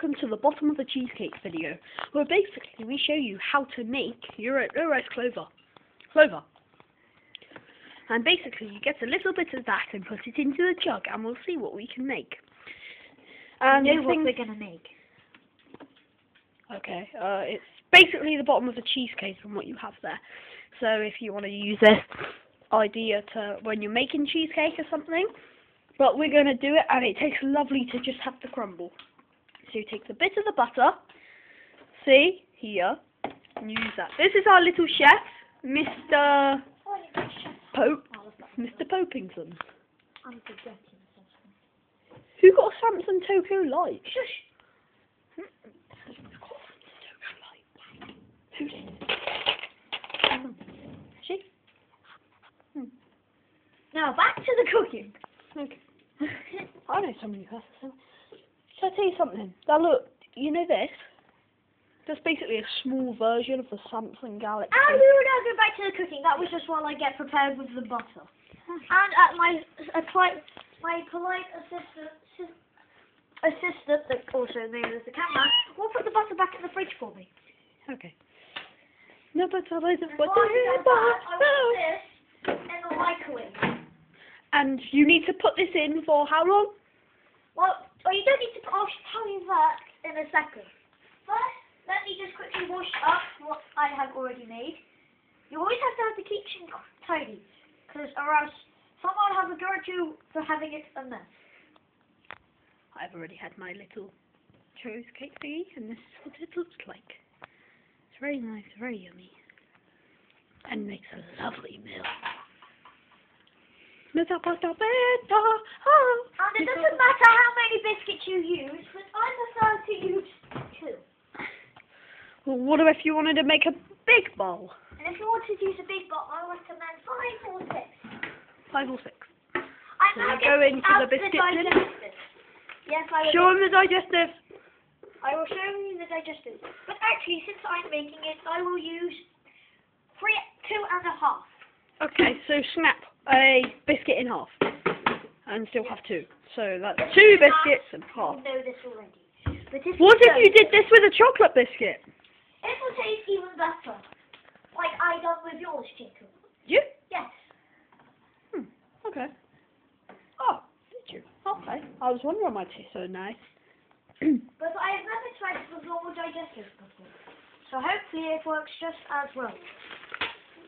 welcome to the bottom of the cheesecake video, where basically we show you how to make your rice clover. And basically you get a little bit of that and put it into a jug, and we'll see what we can make. And you know what we're going to make. Okay, it's basically the bottom of the cheesecake from what you have there. So if you want to use this idea to when you're making cheesecake or something, but we're going to do it, and it tastes lovely to just have the crumble. So you take the bit of the butter, see, here, and use that. This is our little chef, Mr. Pope, Mr. Popington. I'm forgetting something. Who got a Samsung Toko Light? Shush! Who did? She? Now back to the cooking. Okay. I know somebody who has this. Shall I tell you something? Now look, you know this? That's basically a small version of the Samsung Galaxy. And we will now go back to the cooking. That was just while I get prepared with the butter. And at my polite assistant, that also known as the camera, will put the butter back in the fridge for me. Okay. No, but I was I will put this in the microwave. And you need to put this in for how long? Well, you don't need to. I'll tell you that in a second. First, let me just quickly wash up what I have already made. You always have to have the kitchen tidy, because or else someone will have a go at you for having it a mess. I've already had my little cheesecake thingy, and this is what it looks like. It's very nice, very yummy, and makes a lovely meal. And it doesn't matter how many biscuits you use, but I prefer to use 2. Well, what if you wanted to make a big bowl? And if you wanted to use a big bowl, I recommend 5 or 6. 5 or 6. I'm So now we go getting into out the biscuits in. digestive. Yes, I will. Show them the digestive. I will show you the digestive. But actually, since I'm making it, I will use 2.5. Okay, so snap a biscuit in half, and still have 2. So that's 2 biscuits and half. You know this already. But What if you did this with a chocolate biscuit? It will taste even better. Like I done with yours, Jacob. You? Yes. Okay. Oh, did you? Okay. I was wondering why it tastes so nice. But I have never tried it with normal digestive before. So hopefully it works just as well.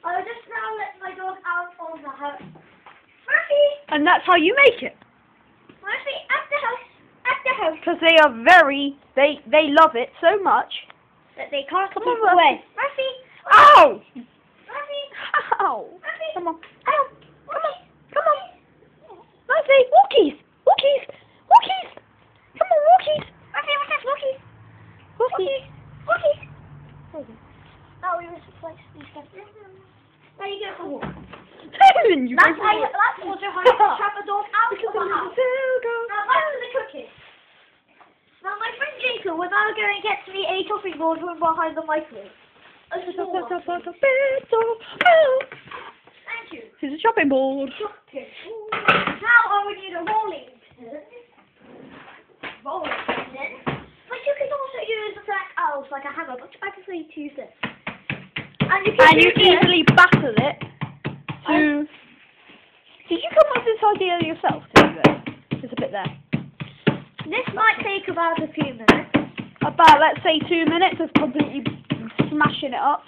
I will just now let my dog out of the house. Murphy! And that's how you make it. Murphy, at the house. At the house. Because they are they love it so much. That they can't Come keep on, away. Murphy! Ow! Murphy! Ow! Murphy! Come on. Ow! Come on. Murphy, walkies! Walkies! Walkies! Come on, walkies! Murphy, what's that? Walkies! Walkies! Walkies! Oh, we were supposed to be stuff. There you go for walk. You That's also how you trap a dog out of the house. Now back to the cooking. Now my friend Jacob was now going to get me a chopping board from behind the microwave. A small one. Thank you. Here's a chopping board. Chopping. Now I would need a rolling pin. But you can also use a black owls like a hammer, but I prefer to use this. And you easily battle it to... Did you come up with this idea yourself to do this? There's a bit there. This might take about a few minutes. About, let's say, 2 minutes of completely smashing it up.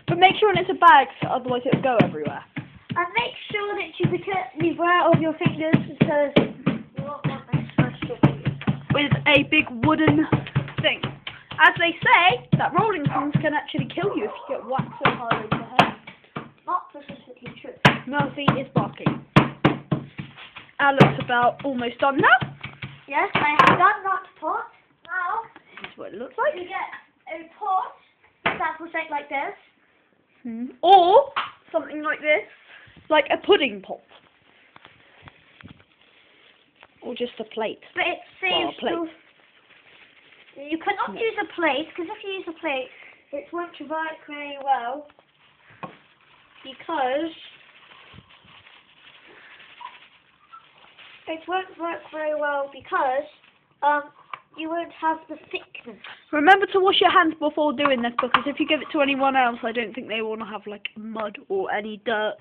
But make sure it's a bag, otherwise it'll go everywhere. And make sure that you be aware of your fingers, because you won't want them to smash your fingers. With a big wooden thing. As they say, that rolling pins can actually kill you if you get whacked so hard over the head. Not specifically true. Murphy is barking. Alex about almost done now. Yes, I have done that part. Now, This is what it looks like. you get a pot that will shake like this. Or something like this, like a pudding pot. Or just a plate. But it saves a plate. You cannot use a plate, because if you use a plate, it won't work very well. Because you won't have the thickness. Remember to wash your hands before doing this, because if you give it to anyone else, I don't think they want to have like mud or any dirt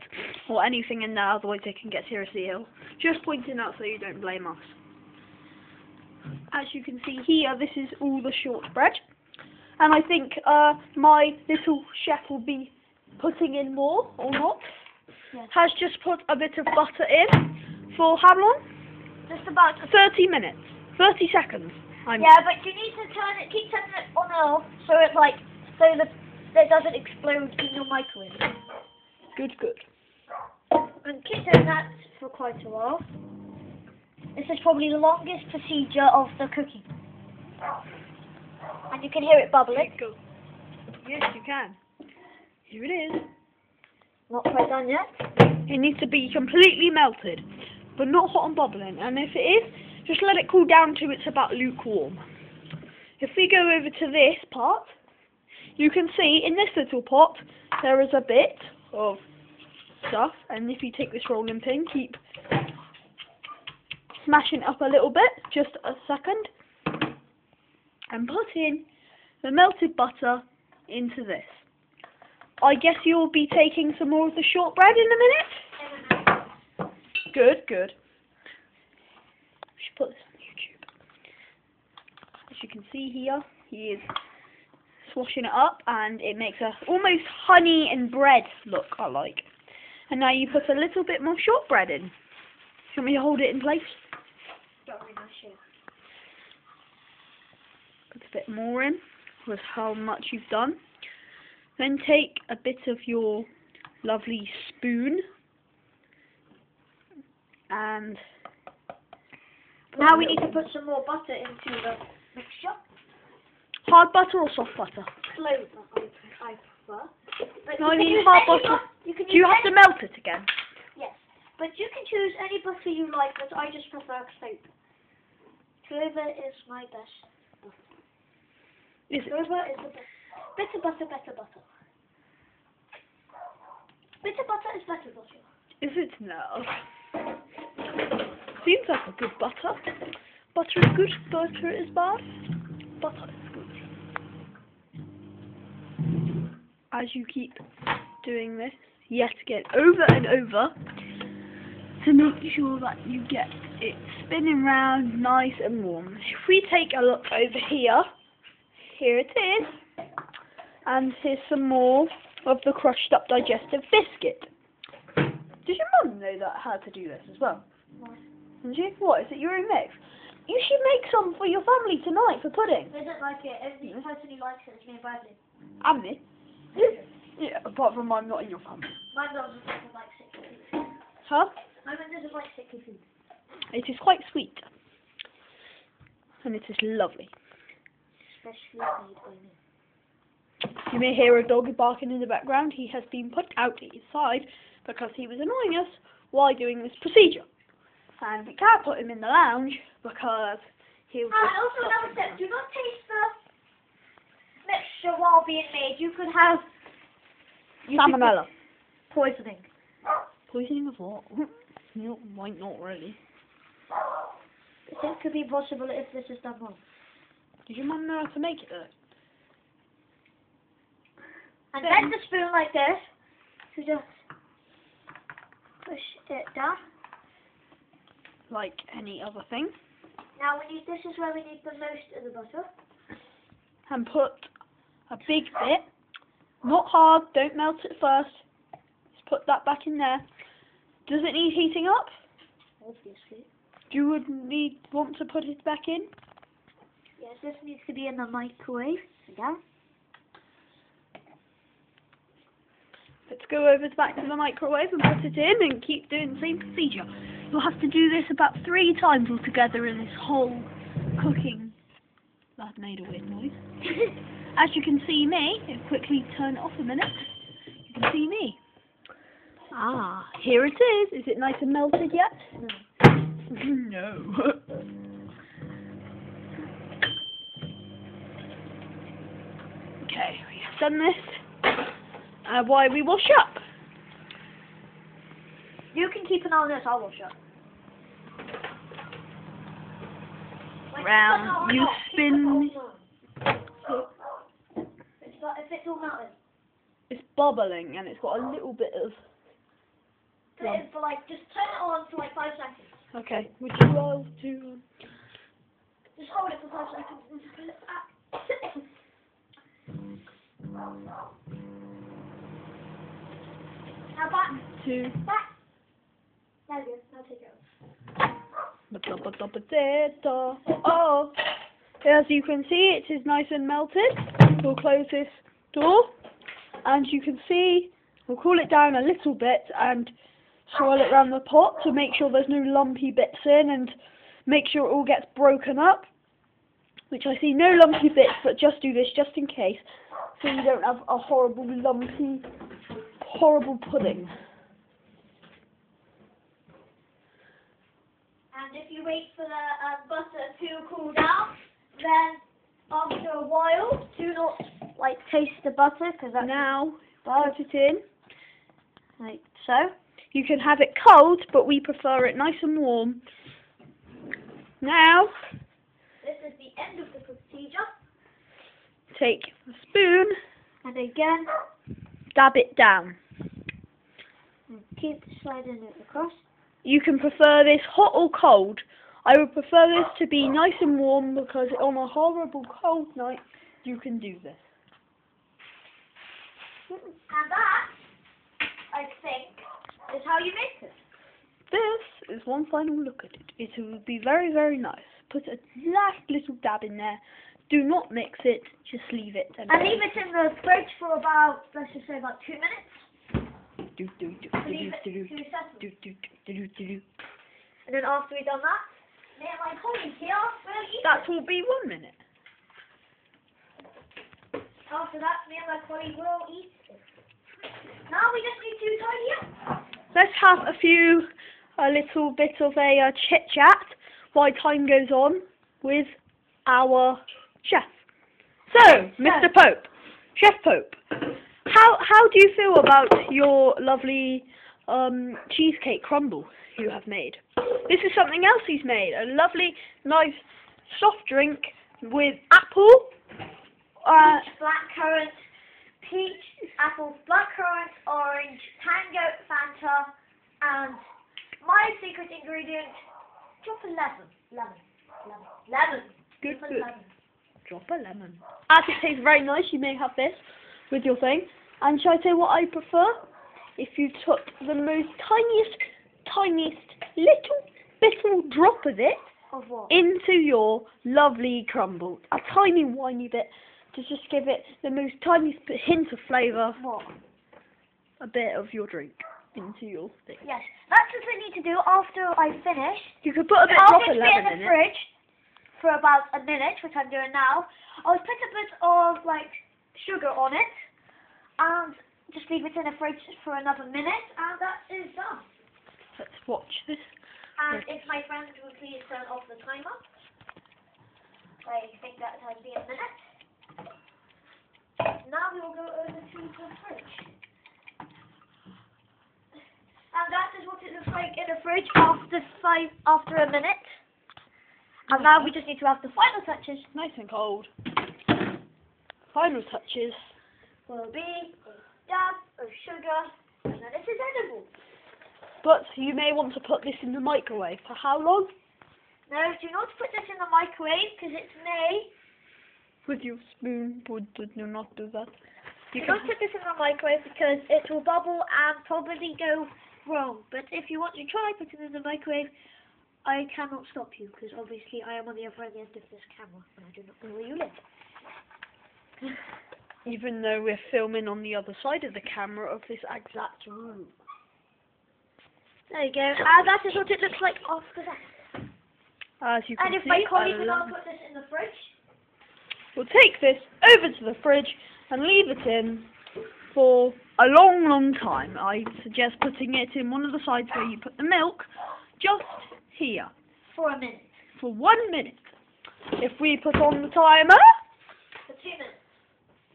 or anything in there, otherwise they can get seriously ill. Just pointing out so you don't blame us. As you can see here, this is all the shortbread, and I think my little chef will be putting in more, or not. Yes. Has just put a bit of butter in for how long? Just about 30 minutes. 30 seconds. Yeah, but you need to keep turning it on and off so it doesn't explode in your microwave. Good, good. And keep doing that for quite a while. This is probably the longest procedure of the cooking. And you can hear it bubbling. Go. Yes, you can. Here it is. Not quite done yet. It needs to be completely melted, but not hot and bubbling. And if it is, just let it cool down to it's about lukewarm. If we go over to this part, you can see in this little pot there is a bit of stuff, and if you take this rolling pin, keep smashing it up a little bit, just a second, and put in the melted butter into this. I guess you'll be taking some more of the shortbread in a minute? Good, good. We should put this on YouTube. As you can see here, he is swashing it up, and it makes a almost honey and bread look, I like. And now you put a little bit more shortbread in. Do you want me to hold it in place? Put a bit more in with how much you've done. Then take a bit of your lovely spoon and now we need to put some more butter into the mixture. Hard butter or soft butter? Slow butter, I prefer. But No, I mean hard butter. Do you have to melt it again? Yes, but you can choose any butter you like, but I just prefer Clover. Clover is my best butter. Is it? Clover is the best. Bitter butter, better butter. Bitter butter is better butter. Is it now? Seems like a good butter. Butter is good, butter is bad. Butter is good. As you keep doing this, yet again, over and over, to make sure that you get it spinning round nice and warm. If we take a look over here, here it is. And here's some more of the crushed up digestive biscuit. Did your mum know that how to do this as well? What? Did she? What, is it your own mix? You should make some for your family tonight for pudding. They don't like it. Only person who likes it is me and Bradley. And me? Yeah, apart from I'm not in your family. My mum doesn't like sickly food. Huh? My mum doesn't like sickly food. It is quite sweet. And it is lovely. Especially made by me. You may hear a dog barking in the background. He has been put out inside because he was annoying us while doing this procedure. And we can't put him in the lounge because he'll just... And also another tip, do not taste the mixture while being made. You could have... Salmonella. Poisoning. Poisoning of what? No, might not really. It could be possible if this is done wrong. Did your mum know how to make it though? And then the spoon like this to just push it down. Like any other thing. Now this is where we need the most of the butter. And put a big bit. Not hard, don't melt it first. Just put that back in there. Does it need heating up? Obviously. Do you want to put it back in? Yes, this needs to be in the microwave. Again. Let's go over back to the microwave and put it in and keep doing the same procedure. You'll have to do this about 3 times altogether in this whole cooking. That made a weird noise. As you can see me, quickly turn it off a minute. You can see me. Ah, here it is. Is it nice and melted yet? No. No. Okay, we have done this. Why we wash up? You can keep an eye on this, I'll wash up. round. You spin. If it's all melted. It's bubbling and it's got a little bit of. Put it in for like, just turn it on for like 5 seconds. Okay, would you love to? Just hold it for 5 seconds and just pull it out. Now back. Back. There we go. Now take it off. Oh, as you can see, it is nice and melted. We'll close this door, and you can see we'll cool it down a little bit and swirl it around the pot to make sure there's no lumpy bits in, and make sure it all gets broken up. Which I see no lumpy bits, but just do this just in case, so you don't have a horrible lumpy, horrible pudding. And if you wait for the butter to cool down, then after a while, do not like taste the butter because that's Now, put it in. like so. You can have it cold, but we prefer it nice and warm. Now, This is the end of the procedure. take a spoon, And again, dab it down. keep sliding it across. You can prefer this hot or cold. I would prefer this to be nice and warm because on a horrible cold night, you can do this. And that, I think, is how you make it. This is one final look at it. It will be very, very nice. Put a last little dab in there. Do not mix it, just leave it. And leave it in the fridge for about, let's just say about 2 minutes. Leave it to settle. And then after we've done that, me and my colleague here will eat That it. will be 1 minute. After that, me and my colleague will eat it. Now we just need to tidy up. Let's have a little bit of a chit chat while time goes on with our chef. So, Mr. Pope, Chef Pope, how do you feel about your lovely cheesecake crumble you have made? This is something else he's made. A lovely, nice soft drink with apple. Peach, blackcurrant, peach, apple, blackcurrant, orange, tango, Fanta, and my secret ingredient, drop a lemon. Lemon. Good, Drop a good. lemon. Drop a lemon. As it tastes very nice, you may have this with your thing. And shall I say what I prefer? If you took the most tiniest little drop of it Of what? into your lovely crumble. A tiny whiny bit to just give it the most tiniest hint of flavour. What? A bit of your drink into your thing. Yes, that's what I need to do after I finish. You could put a bit I'll drop just of be in lemon the in it. fridge for about a minute, which I'm doing now. I'll put a bit of like sugar on it and just leave it in the fridge for another minute, and that is done. Let's watch this. And if my friend would please turn off the timer, I think that has been a minute. Now we will go over to the fridge. And that is what it looks like in the fridge after a minute. And now we just need to have the final touches. Nice and cold. Final touches. Will be a dab of sugar, and then it is edible. But you may want to put this in the microwave. For how long? No, do not put this in the microwave because it may. With your spoon, do not do that. Do not put this in the microwave because it will bubble and probably go wrong. But if you want to try putting it in the microwave, I cannot stop you because obviously I am on the other end of this camera and I do not know where you live. Even though we're filming on the other side of the camera of this exact room. There you go. And that is what it looks like after that. As you can And if see, my colleague and I'll put this in the fridge. we'll take this over to the fridge and leave it in for a long, long time. I suggest putting it in one of the sides where you put the milk, just here, For a minute. for 1 minute. If we put on the timer, For 2 minutes.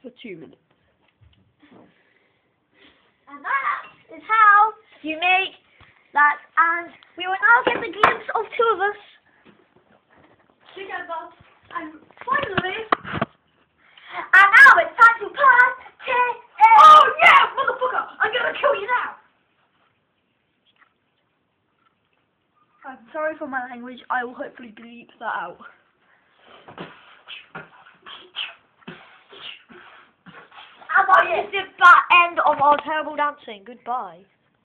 for 2 minutes. And that is how you make that. And we will now get the glimpse of two of us together. And finally... And now it's time to party! Oh yeah, motherfucker! I'm gonna kill you now! I'm sorry for my language. I will hopefully bleep that out. And that is the end of our terrible dancing. Goodbye.